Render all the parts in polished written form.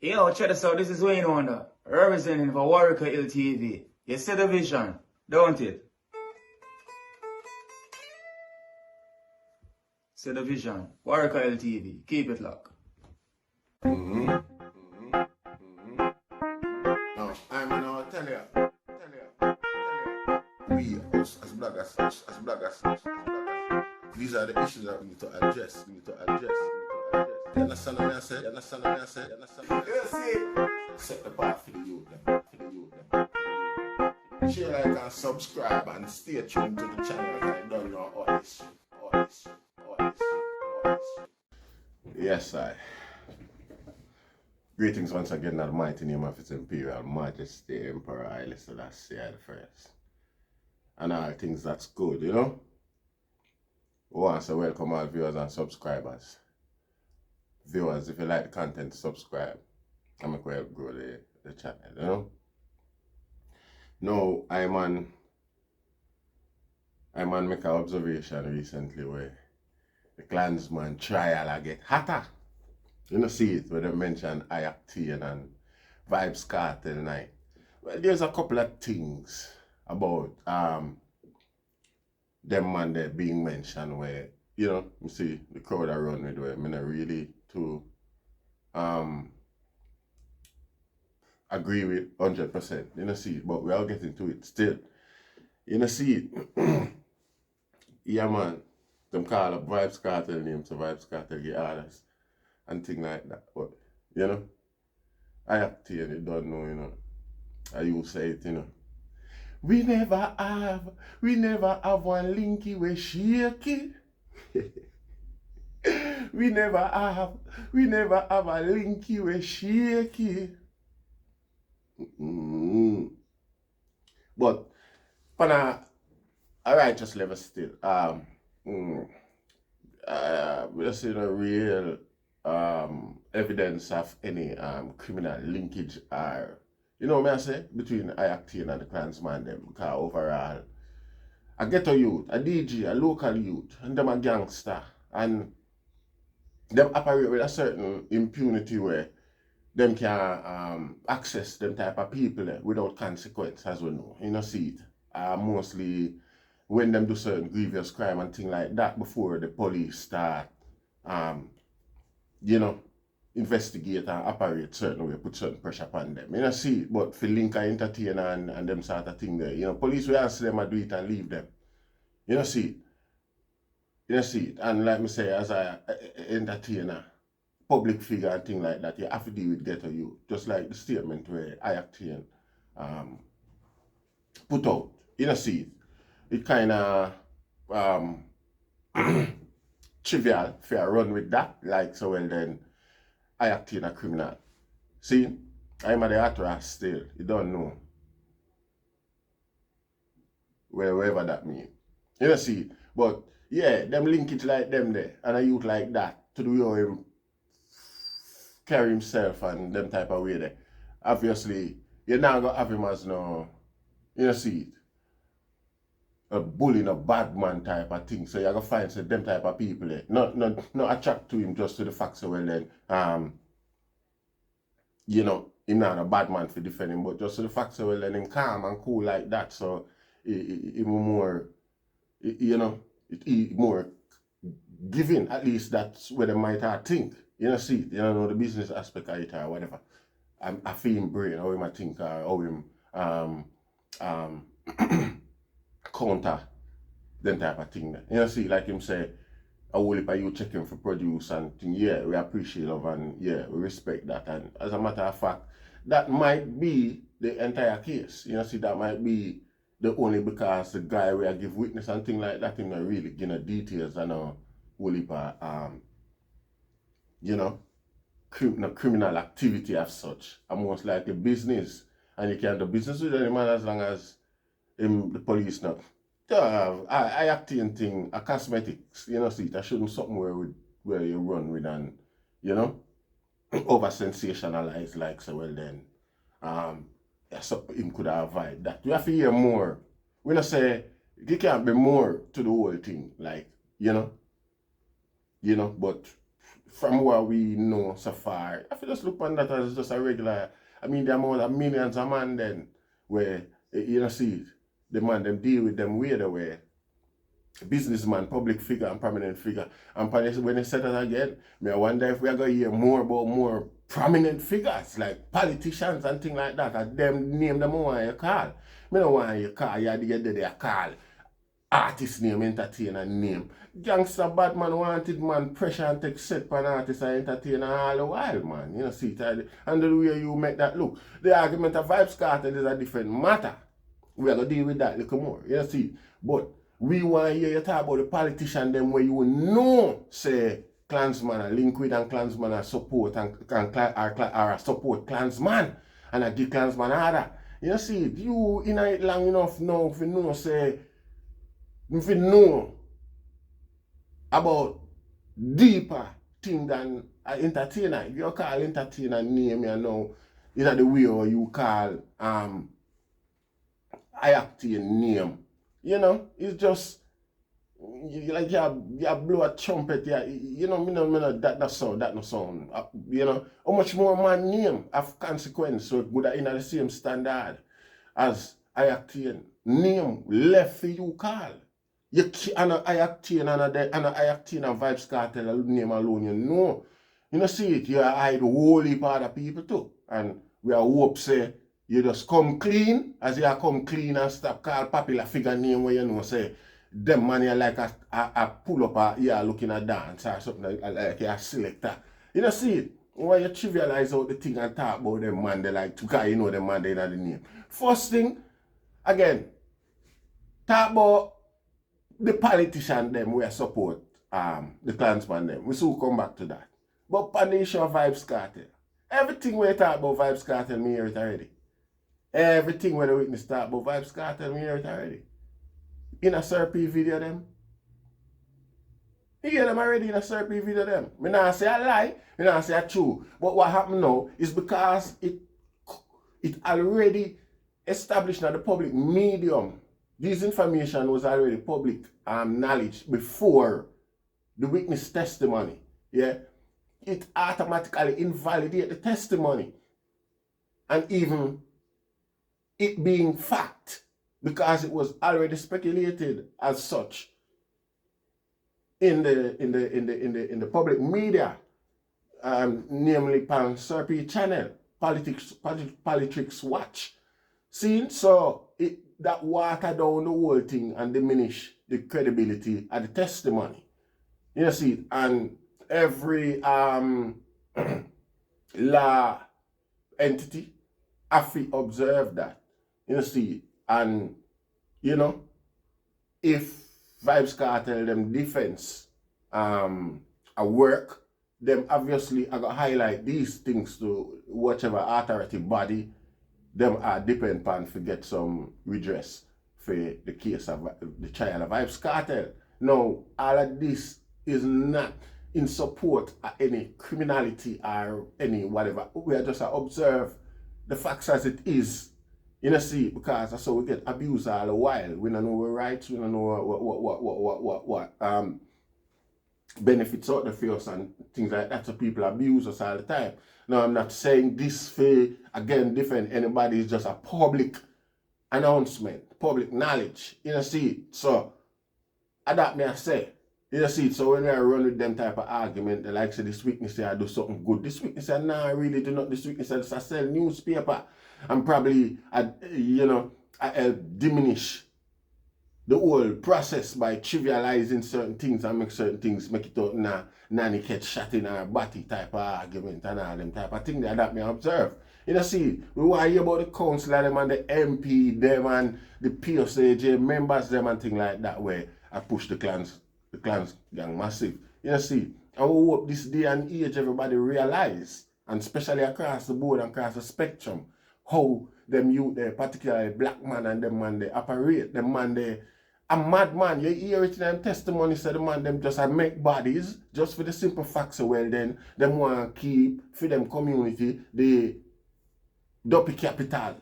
Yo, check this out. This is Wayne Wonder, representing for Warieka LTV. You see the vision, don't it? See the vision. Warieka LTV. Keep it locked. No, I'm gonna tell you. We, us as bloggers, these are the issues that we need to address. You understand what I say? You see? Set the path for the youth. Share, like, and subscribe and stay tuned to the channel. I don't know all this. Yes, I. Greetings once again in the mighty name of His Imperial Majesty, Emperor Haile Selassie the First. And all things that's good, you know? We want to welcome all viewers and subscribers. Viewers, if you like the content, subscribe. I'm going to help grow the channel, you know? Now, I'm on make an observation recently where the Klansman trial I get hotter. You know, see it where they mention Octane and Vybes Kartel night. Well, there's a couple of things about them man there being mentioned where, you know, you see the crowd around with where I'm not really to agree with 100%. You know, see it, but we are getting to it still. You know, see it. Yeah, man. Them call up Vybes Kartel name, so Vybes Kartel get orders and things like that. But, you know, I Octane, you don't know, you know. I you say it, you know. We never have one linky with shaky. we never have a linky with shaky. But on a righteous level still, we don't see no real evidence of any criminal linkage or, you know what I say, between Octane and the Klansman them, because overall, a ghetto youth, a DJ, a local youth, and them a gangster, and them operate with a certain impunity where them can access them type of people without consequence, as we know. You know, see it. Mostly when them do certain grievous crime and things like that before the police start, you know, investigate and operate certain way, put certain pressure upon them. You know, see it, but for link and entertain and them sort of thing there, you know, police will ask them to do it and leave them. You know, see it. You know, see it. And like me say, as a entertainer, public figure and thing like that, you have to deal with ghetto youth. Just like the statement where Octane put out. You know, see it. It kind of trivial if you run with that. Like, so well then, Octane a criminal. See, I'm at the atras still. You don't know. Wherever that means. You know, see, but yeah, them link it like them there, and a youth like that to do how him carry himself and them type of way there. Obviously, you're not gonna have him as no, you know, see it, a bullying, a bad man type of thing. So you're gonna find them type of people there. Not attract to him just to the fact so well then, you know, him not a bad man for defend him, but just to the fact so well then him calm and cool like that. So he more, you know, he more giving. At least that's where they might think. You know, see, you know the business aspect of it or whatever. I feel him brain, how him I think, or how him counter them type of thing. You know, see, like him say, a whole heap of you checking for produce and thing. Yeah, we appreciate love and yeah, we respect that. And as a matter of fact, that might be the entire case. You know, see, that might be the only because the guy where I give witness and thing like that, him not really give no details and a whole heap of you know, criminal activity as such. Almost like a business. And you can do business with any man as long as the police not. I Octane thing, a cosmetics, you know, see, that shouldn't something where you run with and, you know, over sensationalize like so well then. So him could avoid that. We have to hear more. We not say there can't be more to the whole thing, like, you know, but from what we know so far, I feel just look on that as just a regular, I mean, the amount of millions of man then, where, you know, see, the man, them deal with them weird way. Businessman, public figure, and prominent figure. And when they said that again, I wonder if we are going to hear more about more prominent figures, like politicians and things like that, and them name them want you call. I don't want you call, you call artist name, entertainer name. Gangster bad man wanted man pressure and take set for an artist and entertainer all the while, man. You know, see, and the way you make that look. The argument of Vybes Kartel is a different matter. We are going to deal with that a little more. You know, see, but we want to hear you talk about the politician them where you know, say, Klansman are link with and Klansman are support and are support Klansman and I give Klansman order. You see, you in it long enough now if you know, say, if you know about deeper thing than an entertainer. If you call entertainer name, you know, is that the way or you call Octane name. You know, it's just like you blow a trumpet, you know, that no sound. You know, how much more man name have consequence so good in the same standard as Octane name left for you call. You can't Octane and Octane and Vybes Kartel name alone, you know. You know, see it, you hide the whole heap of other people too. And we are hope say you just come clean, as you come clean and stop call popular figure name where you know say them man you like a pull up a looking at dance or something like a selector. You know see it? When you trivialize out the thing and talk about them man they like to call you know them man they know the name. First thing, again, talk about the politician them we support the Klansman them. We soon come back to that. But on the issue of Vybes Kartel, everything we talk about Vybes Kartel, me hear it already. Everything when the witness talk about Vybes Kartel, me hear it already. In a Serpy video them. You hear them already in a Serpy video them. Me not say a lie, me not say a true. But what happened now is because it already established in the public medium. This information was already public knowledge before the witness testimony. Yeah. It automatically invalidates the testimony. And even it being fact, because it was already speculated as such in the public media, namely on Serpy channel, Politics Watch. See, so that water down the whole thing and diminish the credibility of the testimony. You see, and every law entity have to observe that. You see, and you know, if Vybes Kartel them defense a work, them obviously are gonna highlight these things to whichever authority body them are depend upon to get some redress for the case of the trial of Vybes Kartel. Now, all of this is not in support of any criminality or any whatever. We are just observe the facts as it is. You know, see, because that's how we get abused all the while. We don't know our rights, we don't know what benefits out there for us and things like that. So people abuse us all the time. Now, I'm not saying this for, again, defend anybody. It's just a public announcement, public knowledge. You know, see, so, that may I say. You know, see, so when I run with them type of argument, they like say this witness say I do something good. This witness say, nah, I really do not. This witness say I sell newspaper. And probably, you know, I help diminish the whole process by trivializing certain things and make certain things, make it out nanny catch shot in our body type of argument and all them type of thing that may observe. You know, see, we want to hear about the councillor them and the MP them and the PSAJ members them and things like that where I push the clans gang massive. You know, see, I hope this day and age everybody realize, and especially across the board and across the spectrum, how them youth there, particularly black man and them man they operate, them man they a madman. You hear it in them testimony, so the man them just make bodies just for the simple facts so well then them want to keep for them community the dopey capital.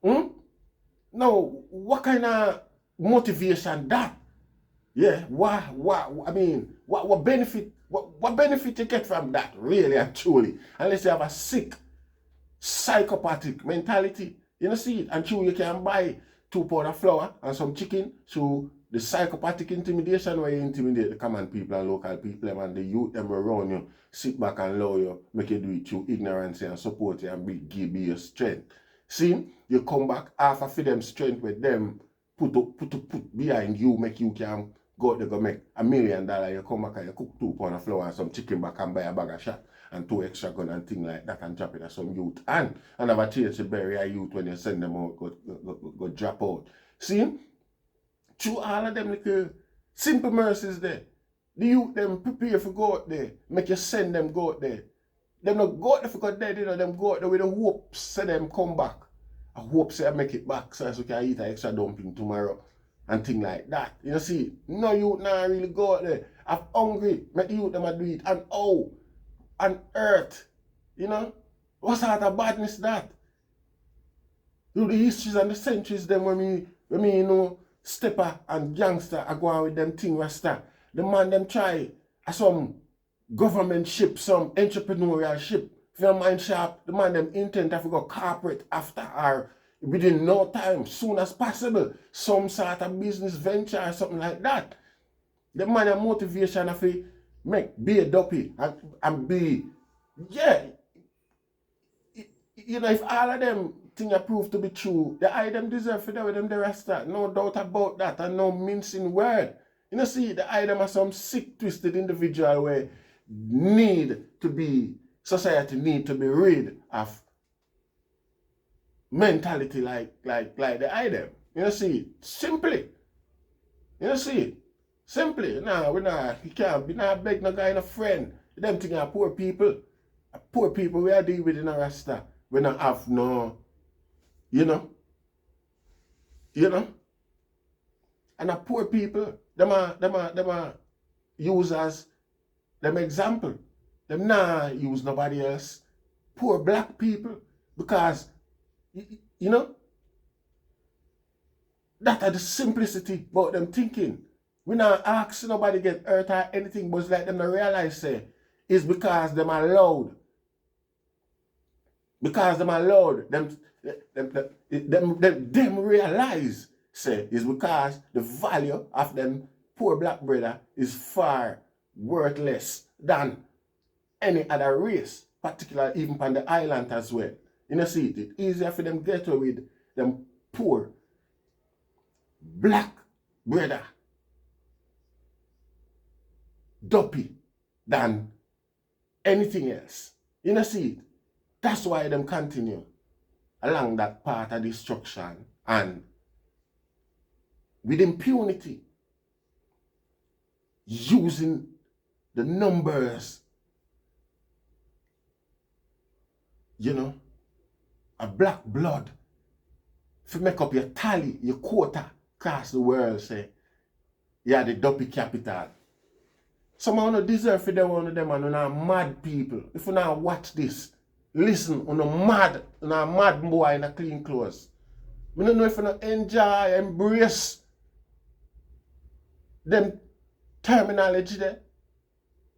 Now, what kind of motivation that? Yeah, what benefit What benefit you get from that, really and truly? Unless you have a sick, psychopathic mentality. You know, see it. And true, you can buy 2 pounds of flour and some chicken through the psychopathic intimidation where you intimidate the common people and local people and the youth them around you, sit back and allow you, make you do it through ignorance and support you and give you strength. See, you come back half of them strength with them put behind you, make you can go out there go make $1 million. You come back and you cook 2 pounds of flour and some chicken back and buy a bag of shot and 2 extra gun and things like that and drop it at some youth. And have a chance to bury a youth when you send them out, go drop out. See, through all of them little simple mercies there, the youth them prepare for go out there, make you send them go out there. Them not go out there for go dead, you know, them go out there with the hope say them come back. I hope say I make it back so we can eat an extra dumpling tomorrow and things like that. You see, no youth now really go out there. I'm hungry, make the youth them do it. And oh, on earth, you know, what sort of badness that? Through the histories and the centuries them when me you know, stepper and gangster are going with them thing Rasta. The man them try some government ship, some entrepreneurial ship. If your mind sharp, the man them intent to go corporate after or within no time, soon as possible, some sort of business venture or something like that. The man a motivation of it be a dopey and be, yeah. You know, if all of them things are proved to be true, the item deserve for them the Rasta. No doubt about that and no mincing word. You know, see, the item are some sick, twisted individual where society need to be rid of mentality like the item. You know, see, simply. You know, see, simply. You can't be not beg no guy no friend. Them things are poor people. Poor people we are dealing with in a Rasta. We don't have no, you know. And the poor people, them are users, them example. Them not use nobody else. Poor black people, because, you know, that are the simplicity about them thinking. We not ask nobody get hurt or anything, but it's like them to realize, say, it's because them are loud. Because them are loud, them realize, say, is because the value of them poor black brother is far worthless than any other race, particularly even on the island as well. You know, see, it's easier for them get away with them poor black brother dopey than anything else. You know, see it. That's why them continue along that path of destruction and with impunity, using the numbers, you know, of black blood to make up your tally, your quota across the world, say, yeah, the dopey capital. Some of you deserve for them, one of them, and are mad people. If you now watch this, listen, on a mad boy in a clean clothes. We don't know if you not enjoy, embrace them terminology there,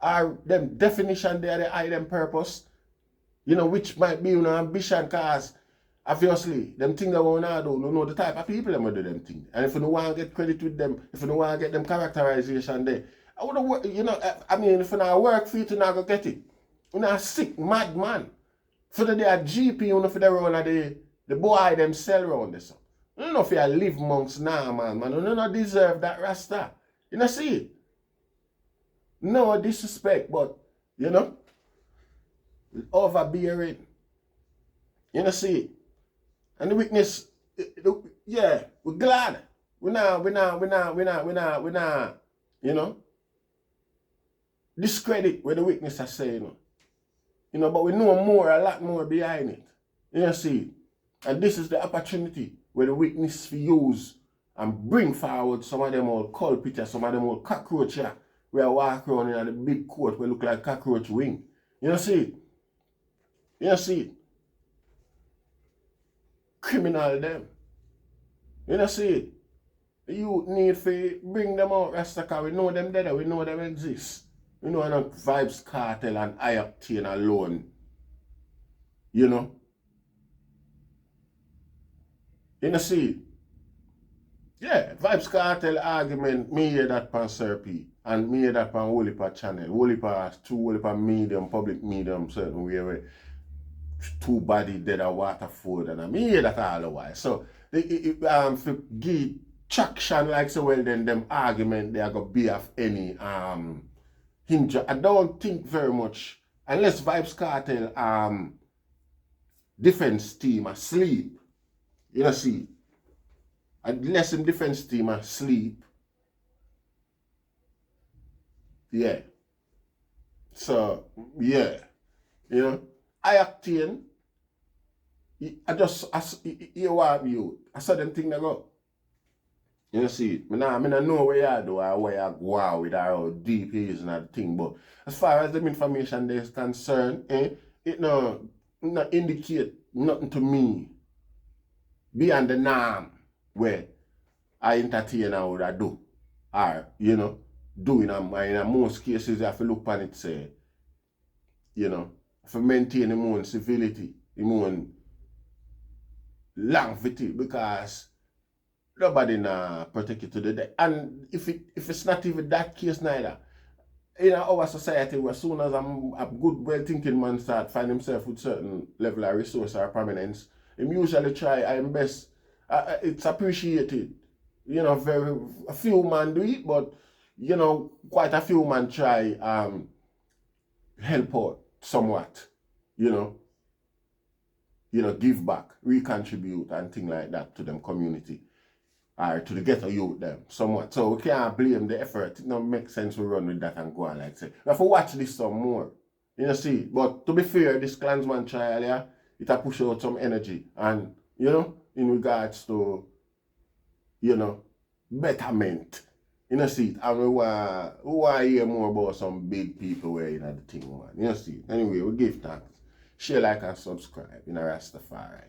or them definition there, the item purpose, you know, which might be your ambition, because obviously, them things that we want to do, you know the type of people that do them things. And if you don't want to get credit with them, if you don't want to get them characterization there, I would work, you know, I mean, if you not work for it, you not go get it. You're not sick, mad man. For the day a GP, you know, for the run of the boy them sell around this. You don't know if you live amongst man. You don't deserve that Rasta. You know, see it? No disrespect, but, you know, overbearing. You know, see it? And the weakness, yeah, we're glad. We're not, you know, discredit where the weakness are saying. You know, but we know a lot more behind it. You know, see? And this is the opportunity where the weakness we use and bring forward some of them old culprits, some of them old cockroach here, where I walk around in the big coat where look like cockroach wing. You know, see? You know, see? Criminal them. You know, see? The youth need to bring them out, Rasta, because we know them dead, we know them exist. You know, and Vybes, Kartel and Octane alone. You know? You know, see? Yeah, Vybes Kartel argument, me hear that pan Serpy, and me hear that pan Wolipa channel. Wolipa has two Wolipa medium, public medium, certain way where two body dead a Waterford, and I me hear that all the while. So, for give traction like so well, then them argument they are gonna be of any hinder. I don't think very much, unless Vybes Kartel defense team asleep. You know, see? Unless him defense team asleep. Yeah. So, yeah. You know, I Octane, you want you. I saw them thing that go. You know, see, I don't know where you do or where you go out with how deep he is and that thing, but as far as the information there is concerned, it no indicate nothing to me beyond the norm where I entertain or would I do. Or, you know, doing in most cases you have to look on it say, you know, for maintain the own civility, the own longevity, because nobody protect you to the death. And if it's not even that case neither, in our society, where as soon as a good, well-thinking man start find himself with certain level of resource or prominence, he usually try his best. It's appreciated. You know, a few man do it, but you know, quite a few man try help out somewhat. You know, give back, recontribute and things like that to them community. Or to the ghetto youth them somewhat. So we can't blame the effort. It don't make sense to run with that and go on like say. We have to watch this some more. You know, see. But to be fair, this Klansman trial, yeah, it a push out some energy. And, you know, in regards to, you know, betterment. You know, see. And we want to hear more about some big people where you know the thing, man. You know, see. Anyway, we give thanks. Share, like, and subscribe in a Rastafari.